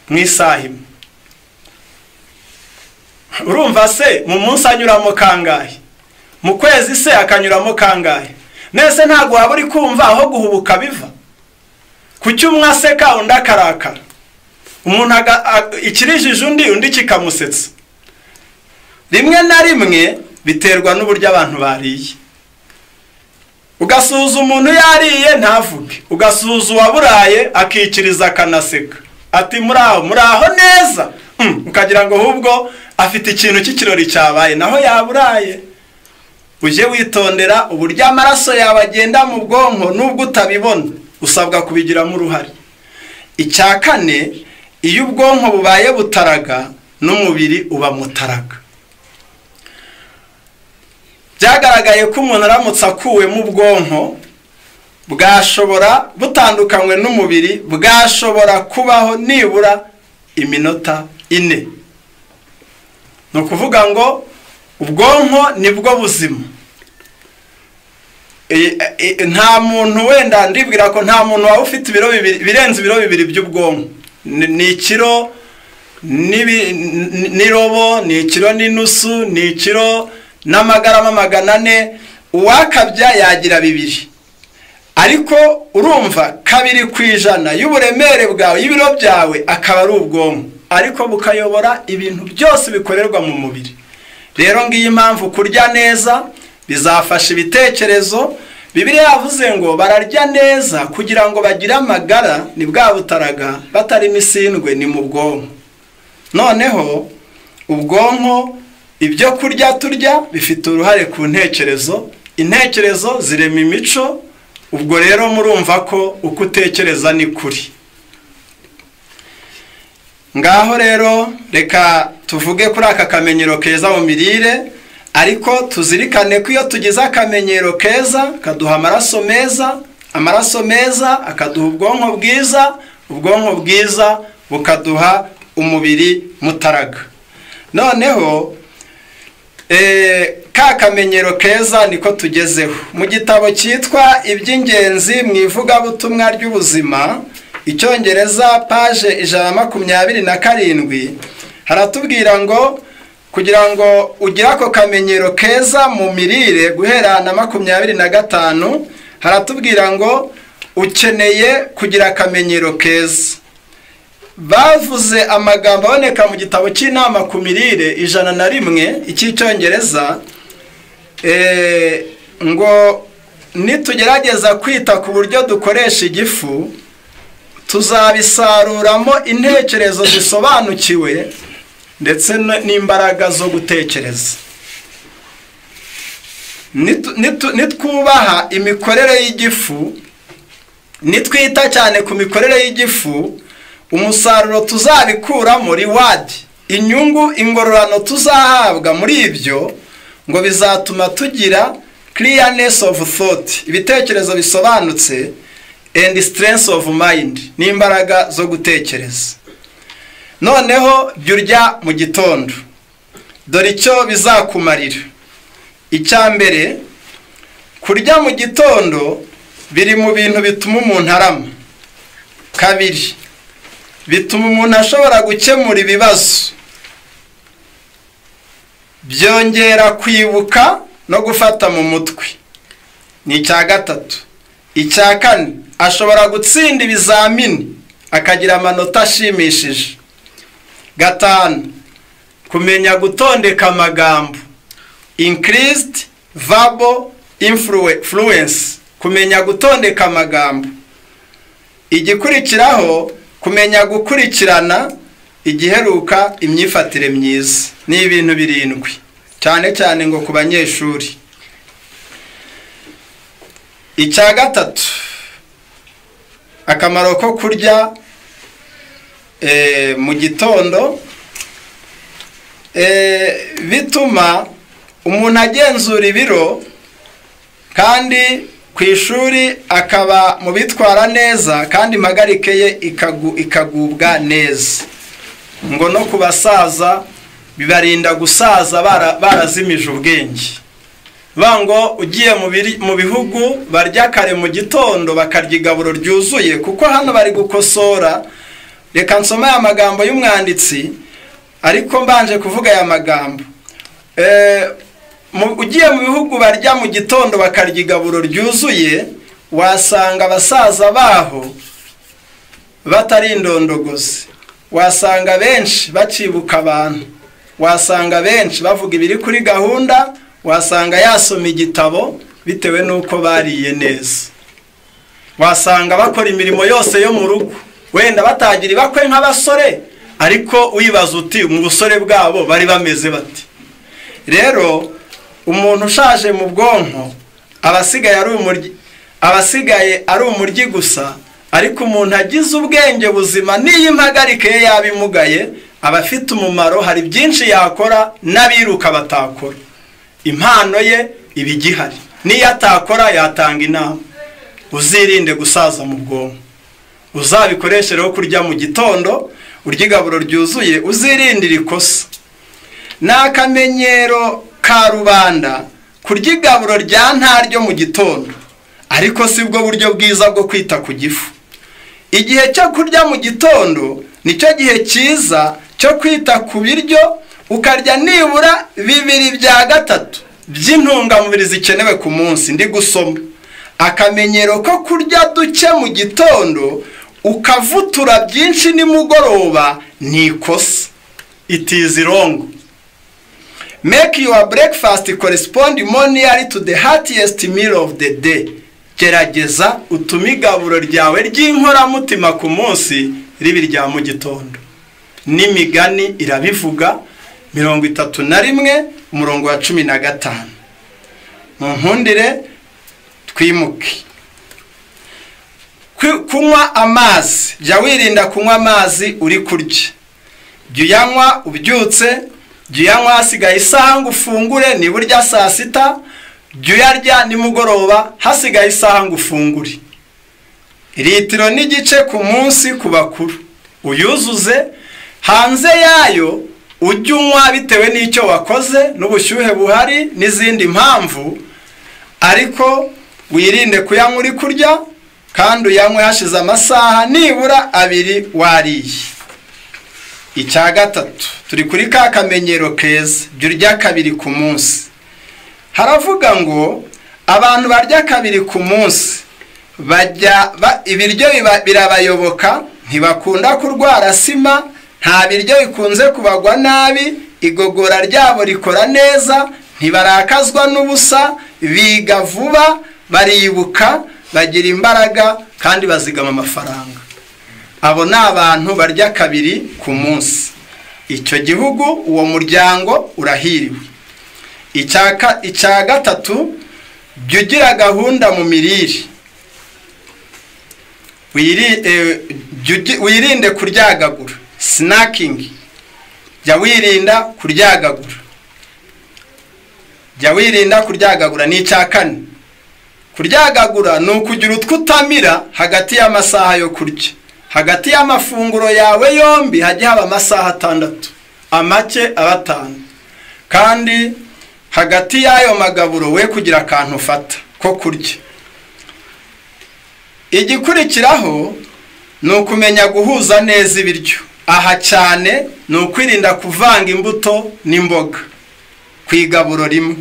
mu isaha imwe. Urumva se mu munsi anyuramo kangahe? Mu kwezi se akanyuramo kangahe? Nese ntago waba uri kumva aho guhubuka biva? Kuki umwe aseka undi akarakara? Umuntu ikirijije undi kikamusetsa. Rimwe na rimwe biterwa n'uburyo abantu bariye. Ugasuhuza umuntu yariye ntavuge, ugasuhuza uwaburaye akikiriza akanaseka ati muraho neza, ukagira ngo ahubwo afite ikintu cy'ikirori cyabaye naho yaburaye. Uje witondera uburyo amaraso yawe agenda mu bwonko, nubwo utabibona usabwa kubigiramo uruhare. Icya kane, iyo ubwonko bubaye butaraga n'umubiri uba mutaraga. Byagaragaye ko umuntu aramutse akuwe mu bwonko bwashobora butandukanywe n'umubiri, bwashobora kubaho nibura iminota 4. No kuvuga ngo ubwonko nibwo buzima. Nta muntu wenda ndibwira ko nta muntu waba ufite birenze ibiro 2 by'ubwonko. Ni ikiro n'irobo, ni ikiro n'inusu, ni ikiro n'amagarama 400. Uwakabya yagira 2. Ariko urumva 2% y'uburemere bwawe y'ibiro byawe akaba ari ubwonko, ariko bukayobora ibintu byose bikorerwa mu mubiri. Rero ngiyi impamvu kurya neza bizafasha ibitekerezo. Bibiliya yavuze ngo bararya neza kugira ngo bagire amagara, ni bwa butaraga batari imisindwe ni mu bwonko. Noneho ubwonko, ibyo kurya turya bifite uruhare ku ntekerezo. Intekerezo zirema imico. Ubwo rero murumva ko uko utekereza ni kuri. Ngaho rero reka tuvuge kuri aka kamenyero keza mu mirire, ariko tuzirikane ko iyo tugize akamenyero keza kaduha amaraso meza, amaraso meza akaduha ubwonko bwiza, ubwonko bwiza bukaduha umubiri mutaraga. Noneho ka kamenyero keza niko tugezeho mu gitabo cyitwa iby'ingenzi mu ivugabutumwa ry'ubuzima, Icyongereza page 127, haratubwira ngo kugira ngo ugire ako kamenyero keza mu mirire guhera na 25, haratubwira ngo ukeneye kugira akamenyero keza. Bavuze amagambo aboneka mu gitabo cy'inama ku mirire 101 icy'icyongereza, ngo nitugerageza kwita ku buryo dukoresha igifu tuzabisaruramo intekerezo zisobanukiwe ndetse n'imbaraga zo gutekereza. Nitwubaha imikorere y'igifu, nitwita cyane ku mikorere y'igifu, umusaruro tuzabikuramo, reward, inyungu, ingororano tuzahabwa muri ibyo, ngo bizatuma tugira clearness of thought, ibitekerezo bisobanutse, and strength of mind, n'imbaraga zo gutekereza. Noneho byurya mu gitondo, dore icyo bizakumarira. Icyambere, kurya mu gitondo biri mu bintu bituma umuntu arama. Kabiri, bituma umuntu ashobora gukemura ibibazo. Byongera kwibuka no gufata mu mutwe. Ni icya gatatu. Icya kane, ashobora gutsinda ibizamini akagira amanota ashimishije. Gatanu, kumenya gutondeka amagambo, increased verbal influence, kumenya gutondeka amagambo. Igikurikiraho, kumenya gukurikirana igiheruka imyifatire myiza. Ni ibintu 7 cyane cyane ngo ku banyeshuri. Icya gatatu, akamaro ko kurya mu gitondo, bituma umuntu agenzura ibiro kandi ku ishuri akaba mu bitwara neza, kandi impagarike ye ikagubwa neza. Ngo no ku basaza bibarinda gusaza barazimije ubwenge. Bango ugiye mu bihugu barya kare mu gitondo bakarya igaburo ryuzuye, kuko hano bari gukosora. Reka nsoma aya magambo y'umwanditsi, ariko mbanje kuvuga aya magambo. Ugiye mu bihugu barya mu gitondo bakarya igaburo ryuzuye, wasanga abasaza baho batari indondogozi, wasanga benshi bacibuka abantu, wasanga benshi bavuga ibiri kuri gahunda, wasanga yasoma igitabo bitewe nuko bariye neza, wasanga bakora imirimo yose yo mu rugo, wenda batagira ibakwe nk'abasore, ariko uyibaza uti mu busore bwabo bari bameze bati. Rero umuntu ushaje mu bwonko abasigaye ari umuryi gusa, ariko umuntu agize ubwenge buzima n'iyi mpagarike ye yabimugaye abafite umumaro. Hari byinshi yakora n'abiruka batakora. Impano ye ibigihari, niyo atakora yatanga inama. Uzirinde gusaza mu bwonko, uzabikoreshereho kurya mu gitondo, urya igaburo ryuzuye, uzirindira ikosa. N'akamenyero ka rubanda kurya igaburo rya ntaryo mu gitondo, ariko sibwo buryo bwiza bwo kwita ku gifu. Igihe cyo kurya mu gitondo nicyo gihe cyiza cyo kwita ku biryo, ukarya nibura 2/3 by'intungamubiri zikenewe ku munsi. Ndi gusoma akamenyero ko kurya duke mu gitondo ukavutura byinshi nimugoroba ni ikosa. It is wrong. Make your breakfast correspond more nearly to the heartiest meal of the day. Gerageza utume igaburo ryawe ry'inkoramutima ku munsi ribi rya mu gitondo. N'imigani irabivuga 31:15. Munkundire twimuke. Kunywa amazi, jya wirinda kunywa amazi uri kurya. Jya uyanywa ubyutse, jya uyanywa hasigaye isaha ngo ufungure niburya saa sita, jya uyarya nimugoroba hasigaye isaha ngo ufungure. 1.5 litiro ku munsi ku bakuru. Uyuzuze, hanze yayo ujya unywa bitewe n'icyo wakoze n'ubushyuhe buhari n'izindi mpamvu, ariko wirinde kuyanywa uri kurya, kandi uyanywe hashize amasaha nibura 2 wariye. Icya gatatu, turi kuri ka kamenyero keza, jya urya 2 ku munsi. Haravuga ngo abantu barya kabiri ku munsi ibiryo birabayoboka, ntibakunda kurwara sima, nta biryo bikunze kubagwa nabi, igogora ryabo rikora neza, ntibarakazwa n'ubusa, biga vuba, baribuka, bagira imbaraga kandi bazigama amafaranga. Abo ni abantu barya kabiri ku munsi. Icyo gihugu, uwo muryango urahiriwe. Icya gatatu, jya ugira gahunda mu mirire. Wirinde kuryagagura, snacking. Jya wirinda kuryagagura. Ni icya kane. Kuryagagura ni ukugira utwo utamira hagati y'amasaha yo kurya. Hagati y'amafunguro yawe yombi hajya haba amasaha 6, amake aba 5. Kandi hagati y'ayo magaburo we kugira akantu ufata ko kurya. Igikurikiraho ni ukumenya guhuza neza ibiryo. Aha cyane ni ukwirinda kuvanga imbuto n'imboga ku igaburo rimwe.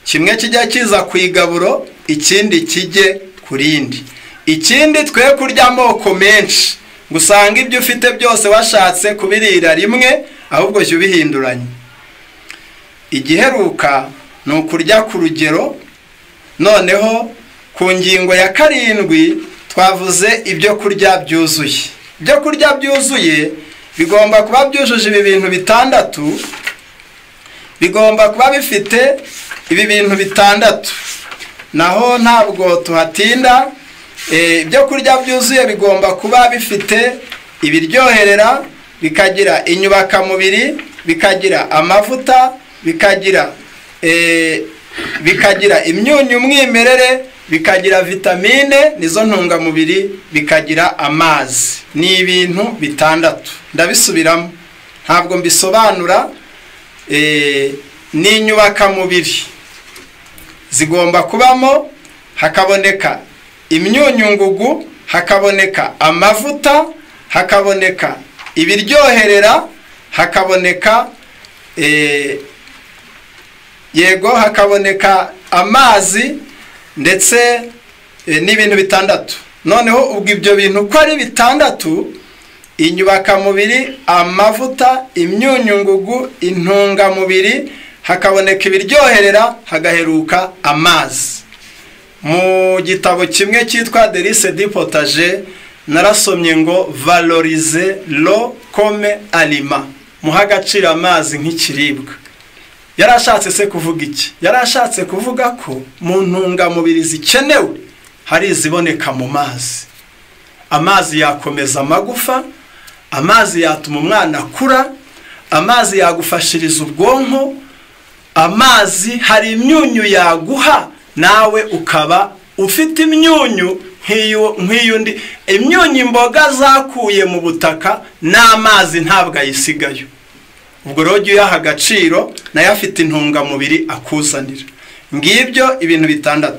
Kimwe kijya kiza ku igaburo, ikindi kijye ku rindi. Ikindi twe kurya amoko menshi, gusanga ibyo ufite byose washatse kubirira rimwe, ahubwo jya ubihinduranya. Igiheruka ni ukurya ku rugero. Noneho ku ngingo ya 7 twavuze ibyo kurya byuzuye. Ibyo kurya byuzuye bigomba kuba byujuje ibi bintu 6. Bigomba kuba bifite ibi bintu 6. Naho ntabwo tuhatinda. Ibyo kurya byuzuye bigomba kuba bifite ibiryoherera, bikagira inyubakamubiri, bikagira amavuta, bikagira imyunyu mwimerere, bikagira vitamine nizo ntungamubiri, bikagira amazi. Ni ibintu 6. Ndabisubiramo ntabwo mbisobanura. Ni inyubakamubiri zigomba kubamo, hakaboneka imyunyungugu, hakaboneka amavuta, hakaboneka ibiryoherera, hakaboneka hakaboneka amazi, ndetse n'ibintu 6. Noneho ubwo ibyo bintu ko ari 6, inyubakamubiri, amavuta, imyunyungugu, intungamubiri, hakaboneka ibiryoherera, hagaheruka amazi. Mu gitabo kimwe cyitwa Delice du Potager narasomye ngo valoriser l'eau comme aliment, muha agaciro amazi nk'ikiribwa. Yarashatse se kuvuga iki? Yarashatse kuvuga ko mu ntungamubiri zikenewe hari iziboneka mu mazi. Amazi yakomeza amagufa, amazi yatuma umwana akura, amazi yagufashiriza ubwonko, amazi hari imyunyu yaguha nawe ukaba ufite imyunyu nk'iyundi. Imyunyu imboga zakuye mu butaka n'amazi ntabwo ayisigayo. Ubwo rero jya uyaha agaciro, nayo afite intungamubiri akuzanira. Ngibyo ibintu 6.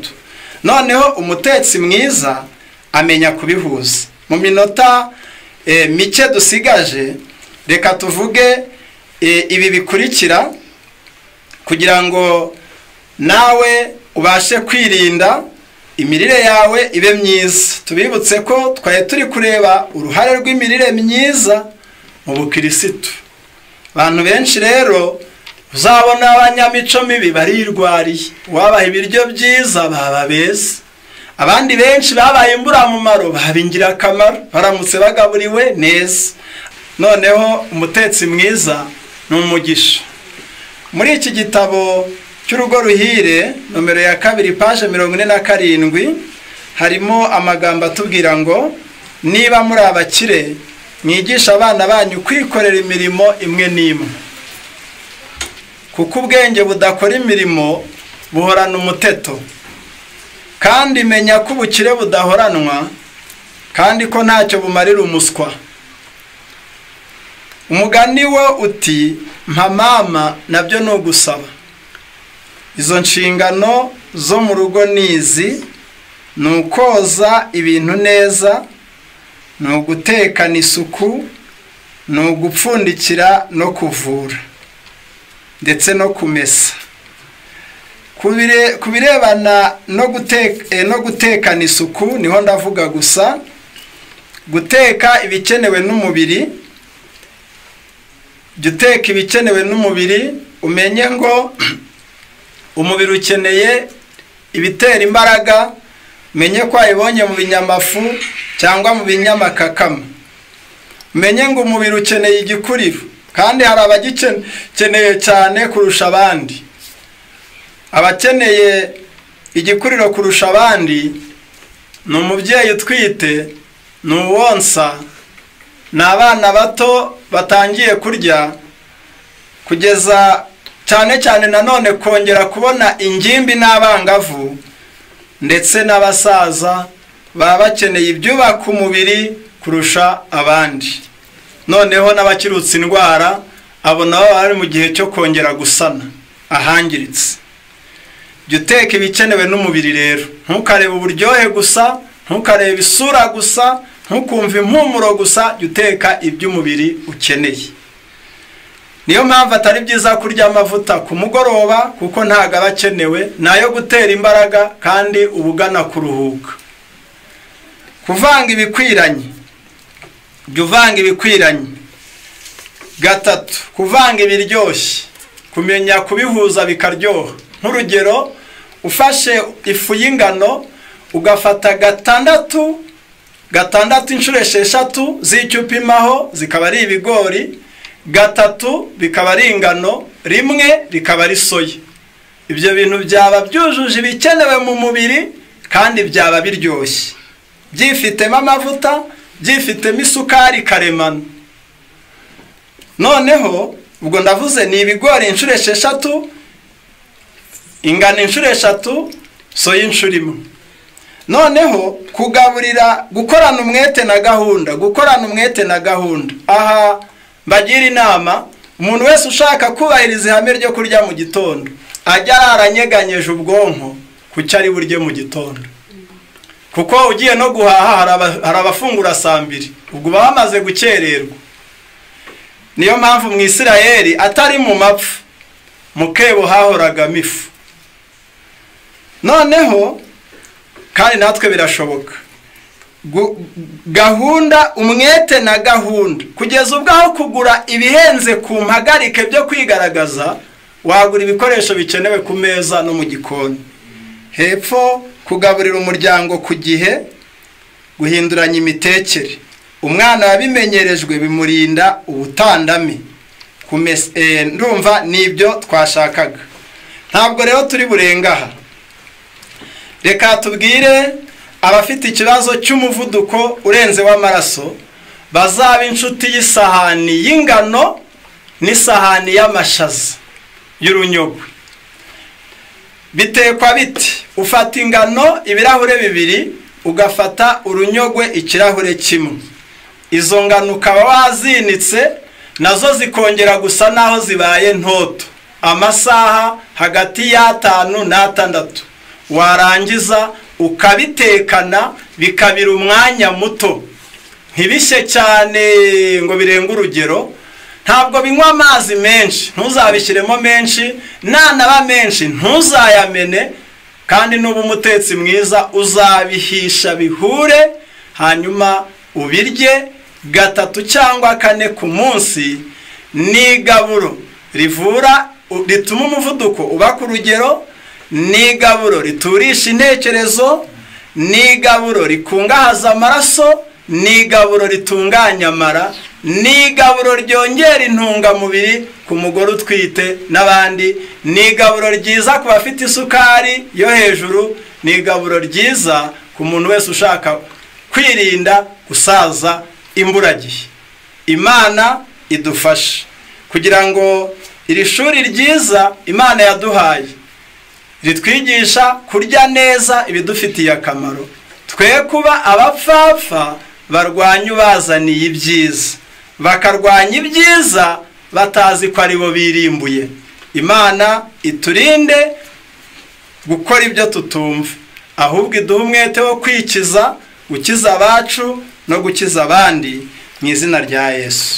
Noneho umutetsi mwiza amenya kubihuza. Mu minota mike dusigaje, reka tuvuge ibi bikurikira kugira ngo nawe ubashe kwirinda imirire yawe ibe myiza. Tubibutse ko twaye turi kureba uruhare rw'imirire myiza mu bukirisitu. Abantu benshi rero uzabona abanyamico mibi barirwariye, wabaha ibiryo byiza baba beza. Abandi benshi babaye imburamumaro babingira akamaro, baramutse bagaburiwe neza. Noneho umutetsi mwiza ni umugisha. Muri iki gitabo cy'urugo ruhire nomero ya 2 page 47 harimo amagambo atubwira ngo niba muri abakire mwigisha abana banyu kwikorera imirimo imwe n'imwe, kuko ubwenge budakora imirimo buhorana umuteto, kandi menya ko ubukire budahoranwa, kandi ko ntacyo bumarira umuswa. Umugani wo uti mpa mama nabyo no gusaba. Izo nshingano zo mu rugo nizi: ni ukoza ibintu neza, ni ugutekana isuku, ni ugupfundikira no kuvura, ndetse no kumesa. ku birebana no gutekana isuku niho ndavuga gusa. Guteka ibikenewe n'umubiri, guteka ibikenewe n'umubiri, umenye ngo umubiri ukeneye ibitera imbaraga, menye ko ayibonye mu binyamafu cyangwa mu binyamakakama. Menye ngo umubiri ukeneye igikuriro, kandi hari abagikeneye cyane kurusha abandi. Abakeneye igikuriro kurusha abandi ni umubyeyi utwite, ni uwonsa, ni abana bato batangiye kurya, kugeza cyane cyane nanone kongera kubona ingimbi n'abangavu, ndetse n'abasaza baba bakeneye ibyubaka umubiri kurusha abandi. Noneho n'abakirutse indwara abo nabo bari mu gihe cyo kongera gusana ahangiritse. Jya uteka ibikenewe n'umubiri rero, ntukarebe uburyohe gusa, ntukarebe isura gusa, ntukumve impumuro gusa, jya uteka iby'umubiri ukeneye. Niyo mpamvu atari byiza kurya amavuta ku mugoroba, kuko ntago aba akenewe, nayo gutera imbaraga kandi ubugana kuruhuka. Kuvanga ibikwiranye, jya uvanga ibikwiranye. 3, kuvanga ibiryoshye, kumenya kubihuza bikaryoha. Nk'urugero, ufashe ifu y'ingano ugafata 6 inshuro 6 z'icyo upimaho, zikaba ari ibigori, 3 bikaba ari ingano, 1 rikaba ari soya. Ibyo bintu byaba byujuje ibikenewe mu mubiri kandi byaba biryoshye, byifitemo amavuta, byifitemo isukari karemano. Noneho ubwo ndavuze ni ibigori inshuro 6, ingano inshuro 3, soya inshuro 1. Noneho kugaburira, gukorana umwete na gahunda. Aha mbagira inama umuntu wese ushaka kubahiriza ihame ryo kurya mu gitondo, ajya aranyeganyeje ubwonko ku cyari burye mu gitondo. Kuko ugiye no guhaha hari abafungura saa 2, ubwo bamaze gukererwa. Niyo mpamvu mu Isirayeli atari mu mapfu, mu kebo hahoraga ifu. Noneho kandi natwe birashoboka. Gahunda, umwete na gahunda, kugeza ubwo aho kugura ibihenze ku mpagarike byo kwigaragaza, wagura ibikoresho bikenewe ku meza no mu gikoni. Hepfo, kugaburira umuryango ku gihe, guhinduranya imitekere. Umwana wabimenyerejwe bimurinda ubutandami. Ndumva nibyo twashakaga. Ntabwo rero turi burengaha. Reka tubwire abafite ikibazo cy'umuvuduko urenze w'amaraso bazaba inshuti y'isahani y'ingano n'isahani y'amashaza y'urunyogwe. Bitekwa biti: ufata ingano ibirahure 2, ugafata urunyogwe ikirahure 1. Izo ngano ukaba wazinitse, nazo zikongera gusa naho zibaye ntoto, amasaha hagati y'5 na 6. Warangiza ukabitekana bikabira umwanya muto, ntibishye cyane ngo birenga urugero. Ntabwo binywa amazi menshi, ntuzabishyiremo menshi, nanaba menshi ntuzayamene. Kandi nuba umutetsi mwiza uzabihisha bihure, hanyuma ubirye 3 cyangwa 4 ku munsi. Ni igaburo rivura, rituma umuvuduko uba ku rugero, ni igaburo riturisha intekerezo, ni igaburo rikungahaza amaraso, ni igaburo ritunganya amara, ni igaburo ryongera intungamubiri ku mugore utwite n'abandi, ni igaburo ryiza ku bafite isukari yo hejuru, ni igaburo ryiza ku muntu wese ushaka kwirinda gusaza imburagihe. Imana idufashe kugira ngo iri shuri ryiza Imana yaduhaye ritwigisha kurya neza ibidufitiye akamaro, twe kuba abapfapfa barwanya ubazaniye ibyiza, bakarwanya ibyiza batazi ko ari bo birimbuye. Imana iturinde gukora ibyo tutumva, ahubwo iduha umwete wo kwikiza, gukiza abacu no gukiza abandi, mu izina rya Yesu.